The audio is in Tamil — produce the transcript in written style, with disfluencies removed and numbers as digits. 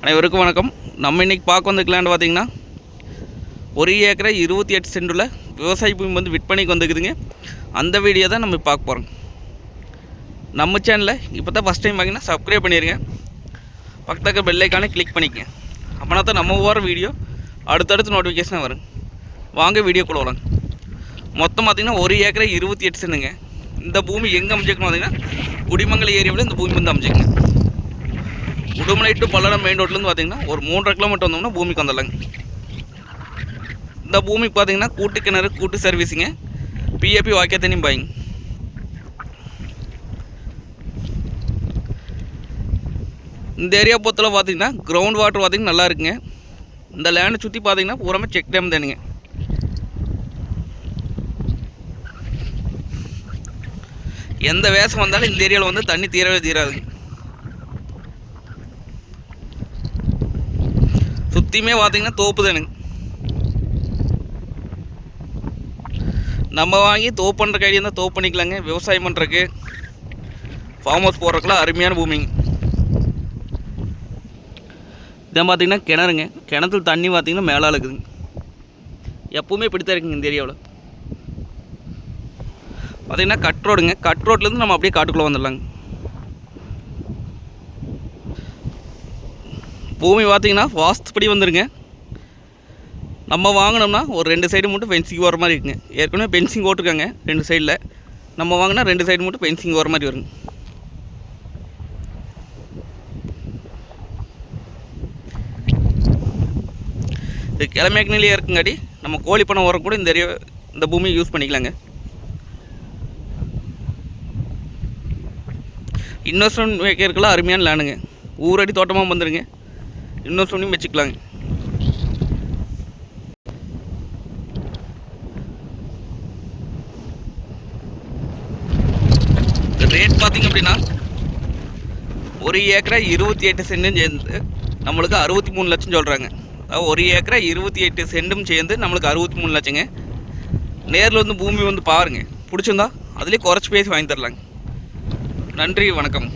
அனைவருக்கும் வணக்கம். நம்ம இன்றைக்கி பார்க்க வந்துக்கலான்னு பார்த்தீங்கன்னா, 1 ஏக்கரை 28 சென்டுள்ள விவசாய பூமி வந்து விற்பனைக்கு வந்துக்குதுங்க. அந்த வீடியோ தான் நம்ம பார்க்க போகிறோம். நம்ம சேனலில் இப்போ தான் ஃபஸ்ட் டைம் பார்த்தீங்கன்னா சப்ஸ்கிரைப் பண்ணிடுங்க. பக்கத்துக்கு பெல் ஐக்கானே கிளிக் பண்ணிக்கங்க. அப்படின்னா தான் நம்ம போகிற வீடியோ அடுத்தடுத்து நோட்டிஃபிகேஷனாக வரும். வாங்க வீடியோக்குள்ள வரலாம். மொத்தம் பார்த்திங்கன்னா 1 ஏக்கரை 28 சென்டுங்க. இந்த பூமி எங்கே அமைச்சிக்கணும் பார்த்திங்கன்னா, குடிமங்கலம் ஏரியாவில் இந்த பூமி வந்து அமைச்சிக்கணும். உடுமலை டு பல்லடம் மெயின் ரோட்லேருந்து பார்த்தீங்கன்னா ஒரு 3.5 கிலோமீட்டர் வந்தோம்னா பூமிக்கு வந்துடலாங்க. இந்த பூமிக்கு பார்த்தீங்கன்னா கூட்டு கிணறு, கூட்டு சர்வீஸுங்க, பிஏபி வாய்க்கா தண்ணி பாய்ங்க. இந்த ஏரியா பொறுத்தல பார்த்தீங்கன்னா கிரவுண்ட் வாட்டர் பார்த்தீங்கன்னா நல்லா இருக்குங்க. இந்த லேண்டை சுற்றி பார்த்தீங்கன்னா பூராமே செக் டேம் தானுங்க. எந்த வேசம் வந்தாலும் இந்த ஏரியாவில் வந்து தண்ணி தீரவே தீராதுங்க. சுற்றியுமே பார்த்தீங்கன்னா தோப்பு தானுங்க. நம்ம வாங்கி தோப்பு பண்ணுற ஐடியா தான் தோப்பு பண்ணிக்கலாங்க. விவசாயம் பண்ணுறதுக்கு, ஃபார்ம் ஹவுஸ் போடுறதுக்குலாம் அருமையான பூமிங்க. இதான் பார்த்தீங்கன்னா கிணறுங்க. கிணத்துல தண்ணி பார்த்தீங்கன்னா மேலே இருக்குதுங்க. எப்பவுமே இப்படித்தான் இருக்குங்க இந்த ஏரியாவில். பார்த்தீங்கன்னா கட் ரோடுங்க. கட் ரோட்லேருந்து நம்ம அப்படியே காட்டுக்குள்ளே வந்துடலாங்க. பூமி பார்த்தீங்கன்னா வாஸ்துப்படி வந்துருங்க. நம்ம வாங்கினோம்னா ஒரு 2 சைடு மட்டும் ஃபென்சிங் வர மாதிரி இருக்குங்க. ஏற்கனவே ஃபென்சிங் ஓட்டிருக்காங்க 2 சைடில். நம்ம வாங்கினா 2 சைடு மட்டும் ஃபென்சிங் வர மாதிரி வருங்க. இது கிழமேக்கனிலே இருக்குங்காட்டி நம்ம கோழி பண்ண உரம் கூட இந்த பூமியை யூஸ் பண்ணிக்கலாங்க. இன்வெஸ்ட்மெண்ட் வைக்கிறதுக்கெல்லாம் அருமையான லேண்டுங்க. ஊரடி தோட்டமாக வந்துடுங்க. இன்னும் சொன்னி வச்சுக்கலாங்க. ரேட் பார்த்திங்க அப்படின்னா 1 ஏக்கரை 28 சென்டும் சேர்ந்து நம்மளுக்கு 63 லட்சம் சொல்கிறாங்க. அதாவது 1 ஏக்கரை 28 சென்டும் சேர்ந்து நம்மளுக்கு 63 லட்சங்க. நேரில் வந்து பூமி வந்து பாருங்கள், பிடிச்சிருந்தா அதுலேயே குறைச்சி பேசி வாங்கி தரலாங்க. நன்றி, வணக்கம்.